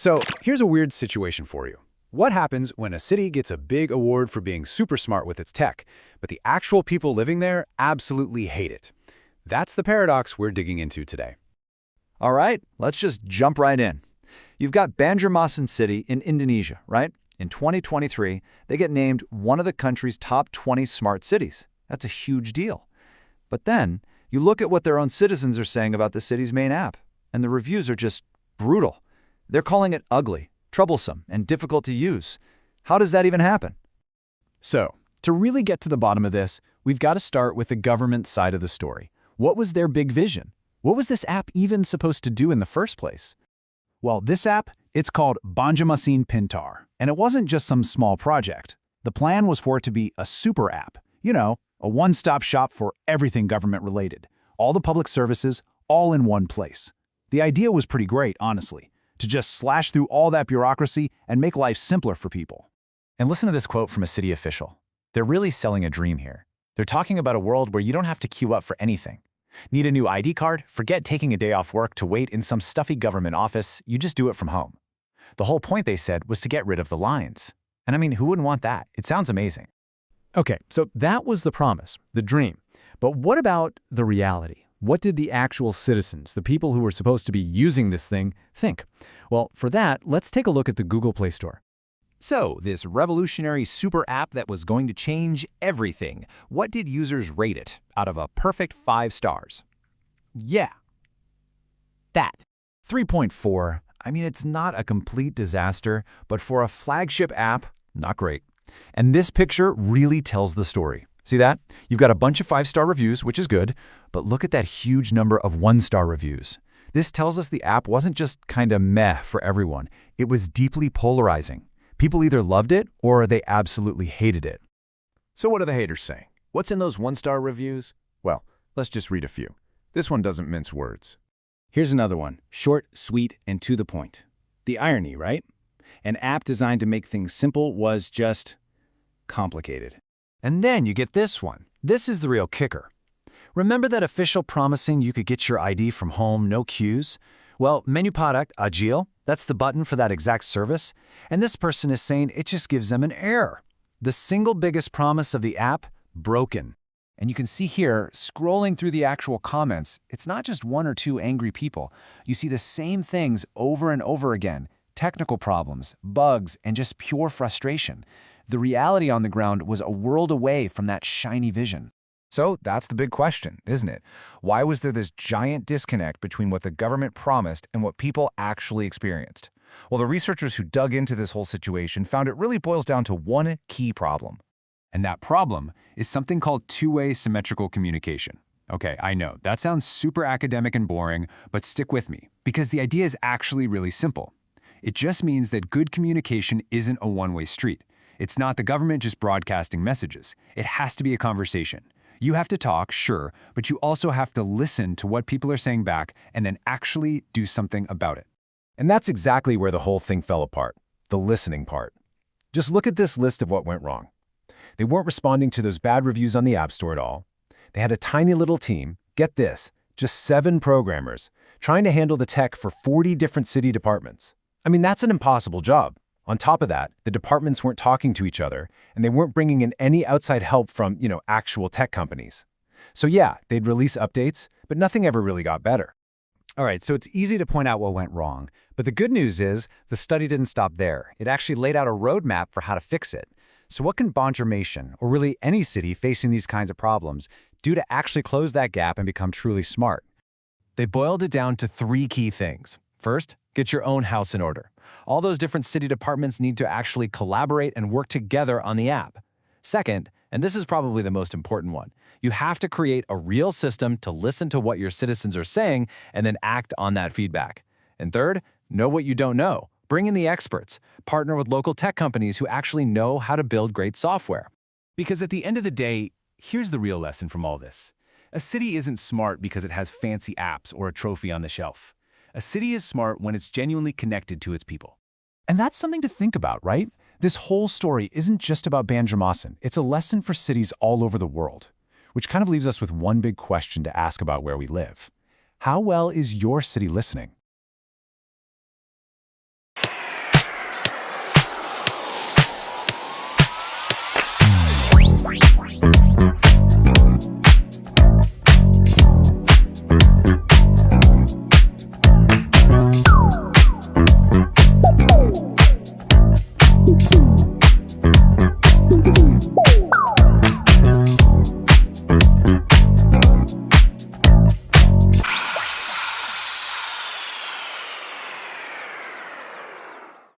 So here's a weird situation for you. What happens when a city gets a big award for being super smart with its tech, but the actual people living there absolutely hate it? That's the paradox we're digging into today. All right, let's just jump right in. You've got Banjarmasin City in Indonesia, right? In 2023, they get named one of the country's top 20 smart cities. That's a huge deal. But then, you look at what their own citizens are saying about the city's main app, and the reviews are just brutal. They're calling it ugly, troublesome, and difficult to use. How does that even happen? So, to really get to the bottom of this, we've got to start with the government side of the story. What was their big vision? What was this app even supposed to do in the first place? Well, this app, it's called Banjarmasin Pintar, and it wasn't just some small project. The plan was for it to be a super app, a one-stop shop for everything government-related. All the public services, all in one place. The idea was pretty great, honestly, to just slash through all that bureaucracy and make life simpler for people. And listen to this quote from a city official. They're really selling a dream here. They're talking about a world where you don't have to queue up for anything. Need a new ID card? Forget taking a day off work to wait in some stuffy government office. You just do it from home. The whole point, they said, was to get rid of the lines. And I mean, who wouldn't want that? It sounds amazing. Okay, so that was the promise, the dream. But what about the reality? What did the actual citizens, the people who were supposed to be using this thing, think? Well, for that, let's take a look at the Google Play Store. So, this revolutionary super app that was going to change everything, what did users rate it out of a perfect 5 stars? Yeah. That. 3.4. I mean, it's not a complete disaster, but for a flagship app, not great. And this picture really tells the story. See that? You've got a bunch of 5-star reviews, which is good, but look at that huge number of 1-star reviews. This tells us the app wasn't just kind of meh for everyone. It was deeply polarizing. People either loved it or they absolutely hated it. So what are the haters saying? What's in those 1-star reviews? Well, let's just read a few. This one doesn't mince words. Here's another one, short, sweet, and to the point. The irony, right? An app designed to make things simple was just complicated. And then you get this one. This is the real kicker. Remember that official promising you could get your ID from home, no queues? Well, menu product, Agile, that's the button for that exact service. And this person is saying it just gives them an error. The single biggest promise of the app, broken. And you can see here, scrolling through the actual comments, it's not just 1 or 2 angry people. You see the same things over and over again. Technical problems, bugs, and just pure frustration. The reality on the ground was a world away from that shiny vision. So that's the big question, isn't it? Why was there this giant disconnect between what the government promised and what people actually experienced? Well, the researchers who dug into this whole situation found it really boils down to one key problem. And that problem is something called two-way symmetrical communication. Okay, I know, that sounds super academic and boring, but stick with me, because the idea is actually really simple. It just means that good communication isn't a one-way street. It's not the government just broadcasting messages. It has to be a conversation. You have to talk, sure, but you also have to listen to what people are saying back and then actually do something about it. And that's exactly where the whole thing fell apart, the listening part. Just look at this list of what went wrong. They weren't responding to those bad reviews on the App Store at all. They had a tiny little team, get this, just 7 programmers, trying to handle the tech for 40 different city departments. I mean, that's an impossible job. On top of that, the departments weren't talking to each other, and they weren't bringing in any outside help from, actual tech companies. So yeah, they'd release updates, but nothing ever really got better. All right, so it's easy to point out what went wrong, but the good news is the study didn't stop there. It actually laid out a roadmap for how to fix it. So what can Banjarmasin, or really any city facing these kinds of problems, do to actually close that gap and become truly smart? They boiled it down to 3 key things. First, get your own house in order. All those different city departments need to actually collaborate and work together on the app. Second, and this is probably the most important one, you have to create a real system to listen to what your citizens are saying and then act on that feedback. And third, know what you don't know. Bring in the experts. Partner with local tech companies who actually know how to build great software. Because at the end of the day, here's the real lesson from all this. A city isn't smart because it has fancy apps or a trophy on the shelf. A city is smart when it's genuinely connected to its people. And that's something to think about, right? This whole story isn't just about Banjarmasin. It's a lesson for cities all over the world, which kind of leaves us with one big question to ask about where we live. How well is your city listening? Thank